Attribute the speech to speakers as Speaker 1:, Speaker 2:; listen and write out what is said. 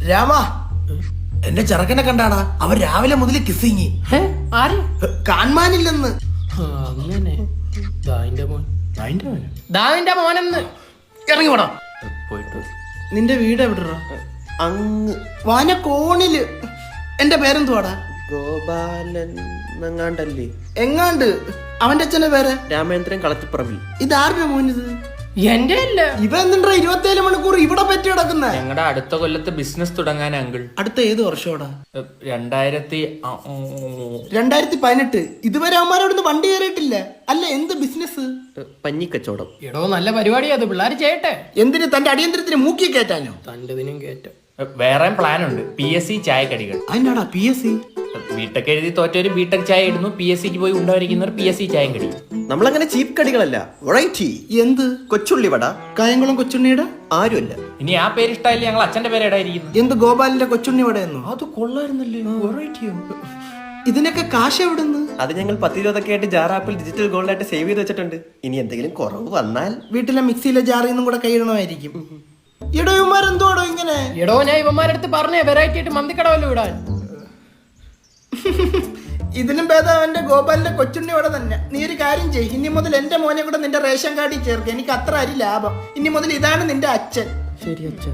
Speaker 1: രാമ, എന്റെ ചെറുക്കനെ കണ്ടാടാ. അവൻ രാവിലെ മുതൽ കിസ്സിങ്. കാൺമാനില്ലെന്ന്.
Speaker 2: അങ്ങനെ ദാവിന്റെ മോനെന്ന്
Speaker 1: ഇറങ്ങി പോടാ.
Speaker 2: പോയിട്ട്
Speaker 1: നിന്റെ വീട് എവിടെടാ?
Speaker 3: അങ്ങ്
Speaker 1: വാനക്കോണില്. എന്റെ പേരെന്തുവാടാ?
Speaker 3: ഗോപാലൻ എങ്ങാണ്ടല്ലേ?
Speaker 1: എങ്ങാണ്ട്. അവന്റെ അച്ഛന്റെ പേര്
Speaker 3: രാമേന്ദ്രൻ കളത്തിപ്പറമ്പിൽ.
Speaker 1: ഇതാരുടെ മോനിത്?
Speaker 2: എന്റെ അല്ല.
Speaker 1: ഇവ എന്തിനാ 27 മണിക്കൂർ ഇവിടെ പറ്റി കിടക്കുന്ന?
Speaker 2: ഞങ്ങളുടെ അടുത്ത കൊല്ലത്ത് ബിസിനസ് തുടങ്ങാൻ അങ്കിൾ.
Speaker 1: അടുത്ത ഏത് വർഷോടാ?
Speaker 2: 2018.
Speaker 1: ഇതുവരെ അവന്മാരോടൊന്ന് വണ്ടി കയറിയിട്ടില്ല. അല്ല, എന്ത് ബിസിനസ്?
Speaker 3: പഞ്ഞിക്കച്ചവടം.
Speaker 2: എടോ നല്ല പരിപാടിയാ അത്. പിള്ളേർ ചെയ്യട്ടെ.
Speaker 1: എന്തിന്? തന്റെ അടിയന്തരത്തിന് മൂക്കി കയറ്റാനോ?
Speaker 2: തന്റെതിനും കേറ്റം. വേറെ പ്ലാൻ ഉണ്ട്. PSC ചായക്കടികൾ.
Speaker 1: അതിനാടാ PSC?
Speaker 2: ബിടെക് എഴുതി തോറ്റൊരു ബിടെക് ചായ ഇടുന്നു. PSCക്ക് പോയി ഉണ്ടായിരിക്കുന്നവർ PSC ചായം കടിക്കും.
Speaker 3: നമ്മളങ്ങനെ ചീപ്പ് കടികളല്ല. വെറൈറ്റി.
Speaker 1: എന്ത്?
Speaker 3: കൊച്ചുള്ളി വട.
Speaker 1: കായംകുളം കൊച്ചുണ്ണിയുടെ?
Speaker 3: ആരുമല്ല.
Speaker 2: ഇനി ആ പേര് ഇഷ്ടമായില്ല ഞങ്ങൾ അച്ഛന്റെ പേര് ഇടായിരിക്കുന്നു.
Speaker 1: എന്ത് ഗോപാലിന്റെ കൊച്ചുണ്ണി വടയെന്നോ?
Speaker 2: അത് കൊള്ളായിരുന്നല്ലേ. വെറൈറ്റിയോ.
Speaker 1: ഇതിനൊക്കെ കാശ് എവിടുന്ന്?
Speaker 3: അത് ഞങ്ങൾ 10-20 ആയിട്ട് ജാറാപ്പിൽ ഡിജിറ്റൽ ഗോൾഡ് ആയിട്ട് സേവ് ചെയ്ത് വെച്ചിട്ടുണ്ട്. ഇനി എന്തെങ്കിലും കുറവ് വന്നാൽ
Speaker 1: വീട്ടിലെ മിക്സിയിലെ ജാറിൽ നിന്നും കൂടെ കൈയിടണമായിരിക്കും. ഇടയന്മാരെന്തോടോ ഇങ്ങനെ?
Speaker 2: എടോ ഞാൻ ഇവന്മാരടുത്ത് പറഞ്ഞേ വെറൈറ്റി ആയിട്ട് മന്തിക്കടവല്ലോ ഇടാൻ.
Speaker 1: ഇതിനും ഭേദം അവന്റെ ഗോപാലിന്റെ കൊച്ചുണ്ണി വട തന്നെ. നീ ഒരു കാര്യം ചെയ്യ്. ഇനി മുതൽ എന്റെ മോനെ കൂടെ നിന്റെ റേഷൻ കാർഡിൽ ചേർക്ക്. എനിക്ക് അത്ര അരി ലാഭം. ഇനി മുതൽ ഇതാണ് നിന്റെ അച്ഛൻ.
Speaker 3: ശരി അച്ഛാ.